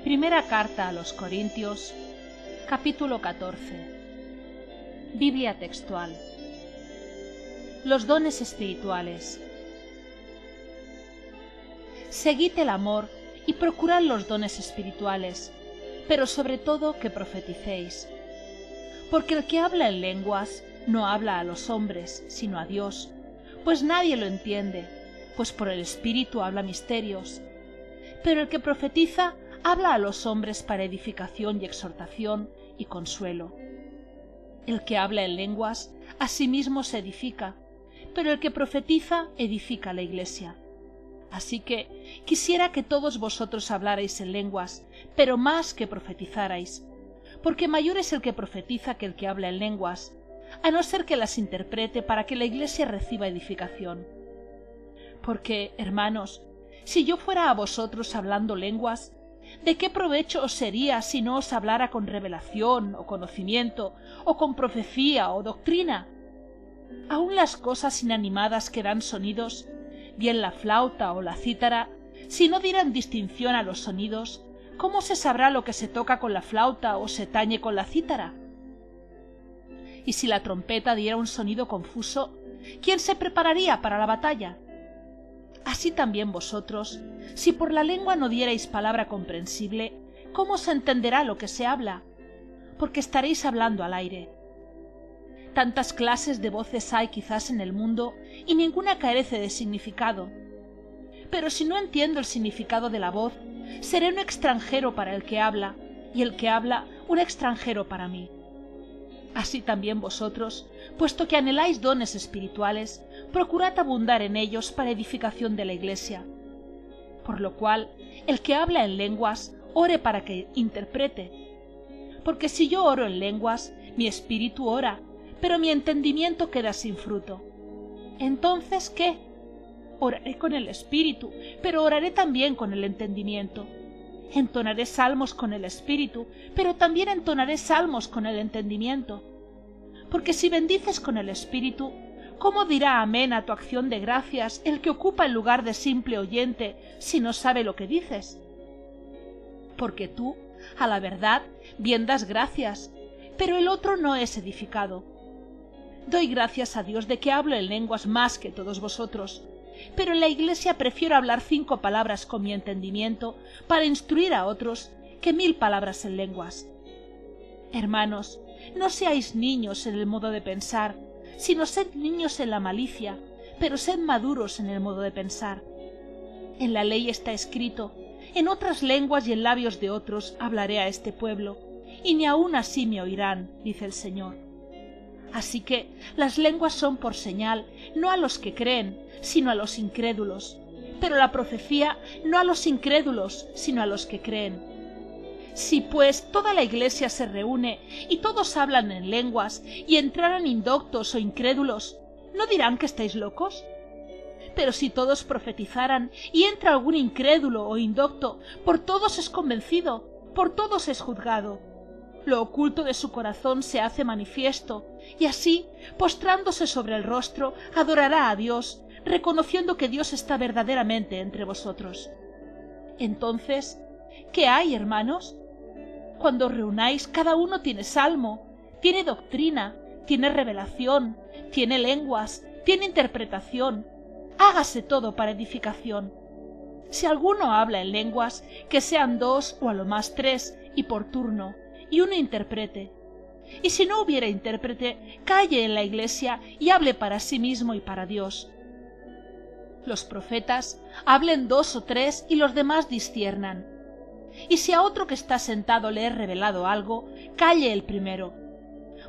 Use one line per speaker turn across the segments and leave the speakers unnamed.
Primera carta a los Corintios, capítulo 14. Biblia textual. Los dones espirituales. Seguid el amor y procurad los dones espirituales, pero sobre todo que profeticéis. Porque el que habla en lenguas no habla a los hombres, sino a Dios, pues nadie lo entiende, pues por el Espíritu habla misterios. Pero el que profetiza habla a los hombres para edificación y exhortación y consuelo. El que habla en lenguas a sí mismo se edifica, pero el que profetiza edifica la iglesia. Así que quisiera que todos vosotros hablarais en lenguas, pero más que profetizarais, porque mayor es el que profetiza que el que habla en lenguas, a no ser que las interprete para que la iglesia reciba edificación. Porque, hermanos, si yo fuera a vosotros hablando lenguas, ¿de qué provecho os sería si no os hablara con revelación o conocimiento, o con profecía o doctrina? Aun las cosas inanimadas que dan sonidos, bien la flauta o la cítara, si no dieran distinción a los sonidos, ¿cómo se sabrá lo que se toca con la flauta o se tañe con la cítara? Y si la trompeta diera un sonido confuso, ¿quién se prepararía para la batalla? Así también vosotros, si por la lengua no dierais palabra comprensible, ¿cómo se entenderá lo que se habla? Porque estaréis hablando al aire. Tantas clases de voces hay quizás en el mundo, y ninguna carece de significado. Pero si no entiendo el significado de la voz, seré un extranjero para el que habla, y el que habla un extranjero para mí. Así también vosotros, puesto que anheláis dones espirituales, procurad abundar en ellos para edificación de la iglesia. Por lo cual, el que habla en lenguas, ore para que interprete. Porque si yo oro en lenguas, mi espíritu ora, pero mi entendimiento queda sin fruto. Entonces, ¿qué? Oraré con el espíritu, pero oraré también con el entendimiento. Entonaré salmos con el espíritu, pero también entonaré salmos con el entendimiento. Porque si bendices con el espíritu, ¿cómo dirá amén a tu acción de gracias el que ocupa el lugar de simple oyente si no sabe lo que dices? Porque tú, a la verdad, bien das gracias, pero el otro no es edificado. Doy gracias a Dios de que hablo en lenguas más que todos vosotros, pero en la iglesia prefiero hablar 5 palabras con mi entendimiento para instruir a otros que 1000 palabras en lenguas. Hermanos, no seáis niños en el modo de pensar, sino sed niños en la malicia, pero sed maduros en el modo de pensar. En la ley está escrito: en otras lenguas y en labios de otros hablaré a este pueblo, y ni aun así me oirán, dice el Señor. Así que las lenguas son por señal, no a los que creen, sino a los incrédulos, pero la profecía no a los incrédulos, sino a los que creen. Si pues toda la iglesia se reúne y todos hablan en lenguas y entraran indoctos o incrédulos, ¿no dirán que estáis locos? Pero si todos profetizaran y entra algún incrédulo o indocto, por todos es convencido, por todos es juzgado. Lo oculto de su corazón se hace manifiesto, y así, postrándose sobre el rostro, adorará a Dios, reconociendo que Dios está verdaderamente entre vosotros. Entonces, ¿qué hay, hermanos? Cuando os reunáis, cada uno tiene salmo, tiene doctrina, tiene revelación, tiene lenguas, tiene interpretación. Hágase todo para edificación. Si alguno habla en lenguas, que sean 2 o a lo más 3, y por turno, y uno interprete. Y si no hubiera intérprete, calle en la iglesia y hable para sí mismo y para Dios. Los profetas hablen 2 o 3 y los demás disciernan. Y si a otro que está sentado le he revelado algo, calle el primero.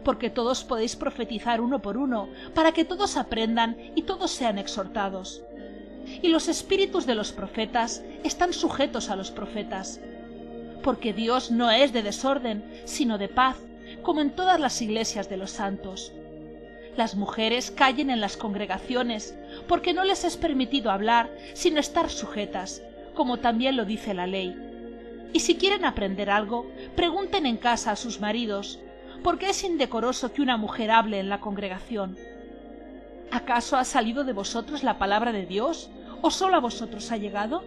Porque todos podéis profetizar uno por uno, para que todos aprendan y todos sean exhortados. Y los espíritus de los profetas están sujetos a los profetas. Porque Dios no es de desorden, sino de paz, como en todas las iglesias de los santos. Las mujeres callen en las congregaciones, porque no les es permitido hablar, sino estar sujetas, como también lo dice la ley. Y si quieren aprender algo, pregunten en casa a sus maridos, porque es indecoroso que una mujer hable en la congregación. ¿Acaso ha salido de vosotros la palabra de Dios, o solo a vosotros ha llegado?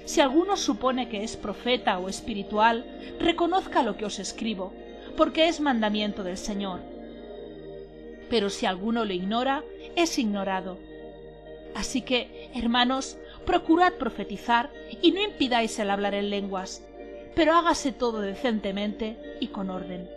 Si alguno supone que es profeta o espiritual, reconozca lo que os escribo, porque es mandamiento del Señor. Pero si alguno lo ignora, es ignorado. Así que, hermanos, procurad profetizar y no impidáis el hablar en lenguas, pero hágase todo decentemente y con orden.